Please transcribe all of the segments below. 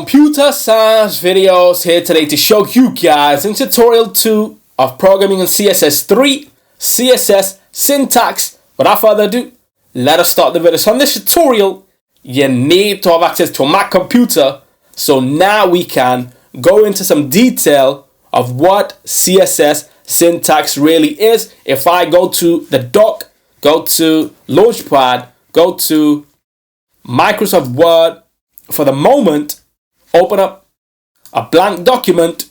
Computer science videos here today to show you guys in tutorial 2 of programming in CSS3, CSS syntax. Without further ado, let us start the video. So in this tutorial, you need to have access to a Mac computer. So now we can go into some detail of what CSS syntax really is. If I go to the dock, go to Launchpad, go to Microsoft Word, for the moment, open up a blank document,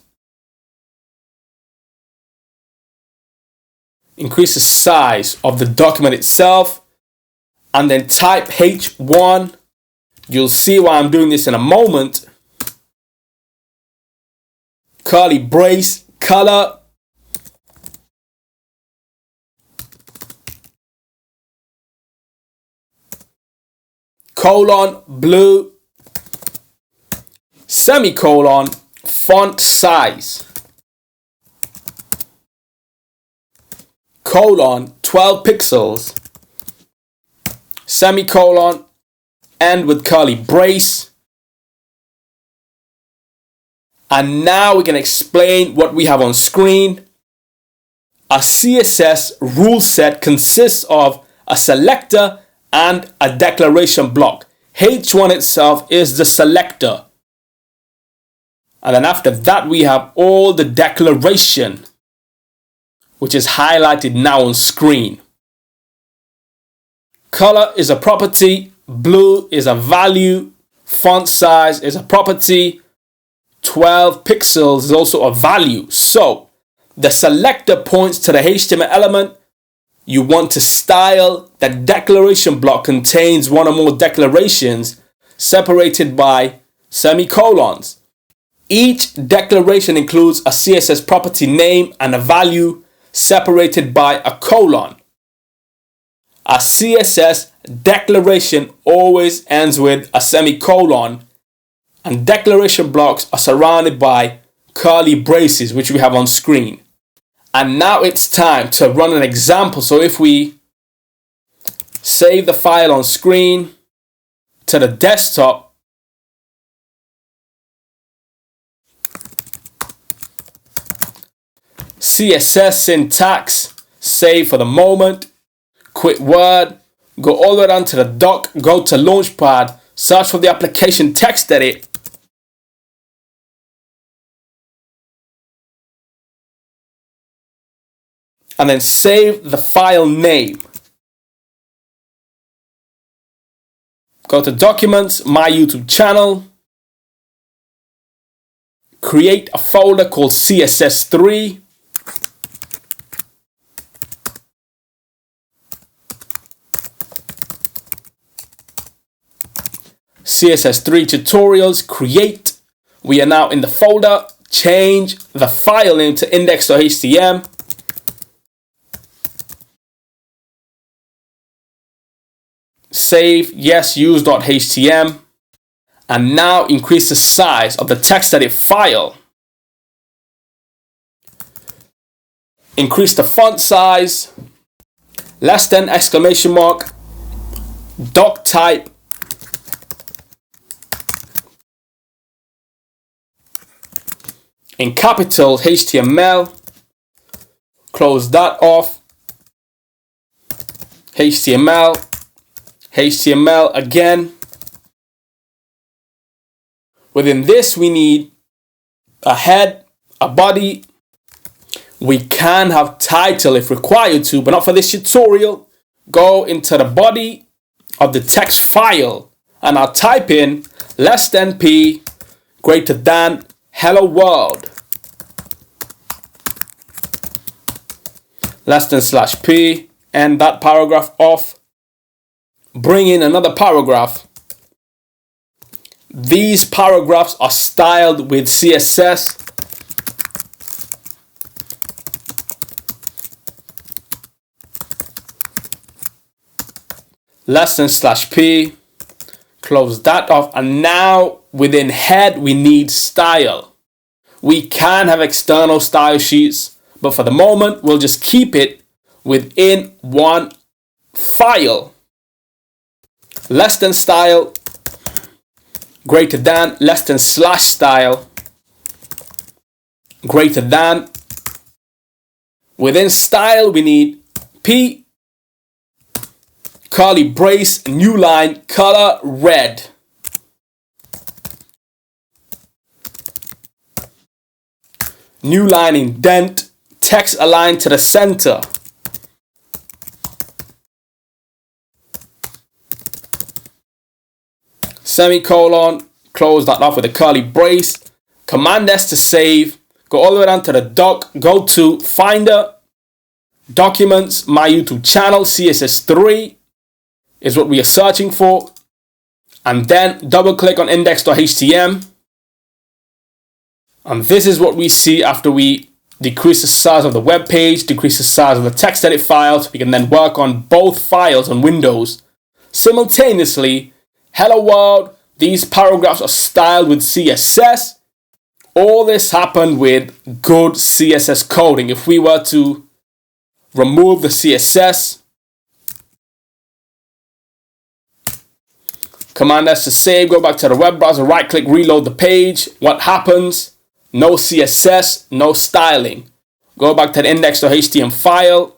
increase the size of the document itself, and then type H1. You'll see why I'm doing this in a moment. Curly brace, color, colon, blue, semicolon, font size, colon, 12 pixels, semicolon, end with curly brace. And now we can explain what we have on screen. A CSS rule set consists of a selector and a declaration block. H1 itself is the selector. And then after that, we have all the declaration, which is highlighted now on screen. Color is a property, blue is a value, font size is a property, 12 pixels is also a value. So the selector points to the HTML element you want to style. The declaration block contains one or more declarations separated by semicolons. Each declaration includes a CSS property name and a value separated by a colon. A CSS declaration always ends with a semicolon, and declaration blocks are surrounded by curly braces, which we have on screen. And now it's time to run an example. So if we save the file on screen to the desktop, CSS syntax, save for the moment, quit Word, go all the way down to the dock, go to Launchpad, search for the application text edit, and then save the file name. Go to Documents, My YouTube channel, create a folder called CSS3, CSS3 tutorials, create. We are now in the folder. Change the file name to index.html. Save, yes, use.html. And now increase the size of the text edit file. Increase the font size, less than exclamation mark, doc type, in capital HTML, close that off, HTML, HTML again. Within this, we need a head, a body. We can have title if required to, but not for this tutorial. Go into the body of the text file and I'll type in less than P, greater than hello world, less than slash P, end that paragraph off. Bring in another paragraph. These paragraphs are styled with CSS. Less than slash P, close that off. And now within head, we need style. We can have external style sheets, but for the moment, we'll just keep it within one file. Less than style, greater than, less than slash style, greater than. Within style, we need P, curly brace, new line, color red. New line indent, text aligned to the center. Semicolon, close that off with a curly brace. Command S to save. Go all the way down to the dock. Go to Finder, Documents, My YouTube Channel, CSS3 is what we are searching for. And then double click on index.htm. And this is what we see after we decrease the size of the web page, decrease the size of the text edit files. We can then work on both files on Windows simultaneously. Hello world, these paragraphs are styled with CSS. All this happened with good CSS coding. If we were to remove the CSS, Command S to save, go back to the web browser, right click, reload the page. What happens? No CSS, no styling. Go back to the index.html file,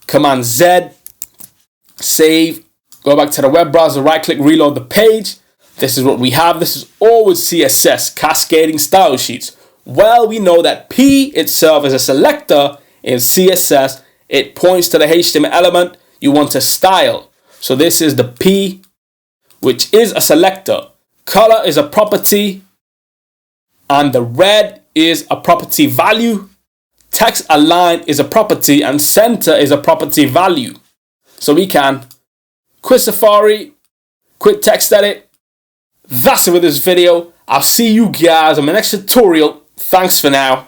Command Z, save, go back to the web browser, right click, reload the page. This is what we have. This is all with CSS, cascading style sheets. Well, we know that P itself is a selector in CSS. It points to the HTML element you want to style. So this is the P, which is a selector. Color is a property, and the red is a property value. Text align is a property, and center is a property value. So we can quit Safari, quit text edit. That's it with this video. I'll see you guys on my next tutorial. Thanks for now.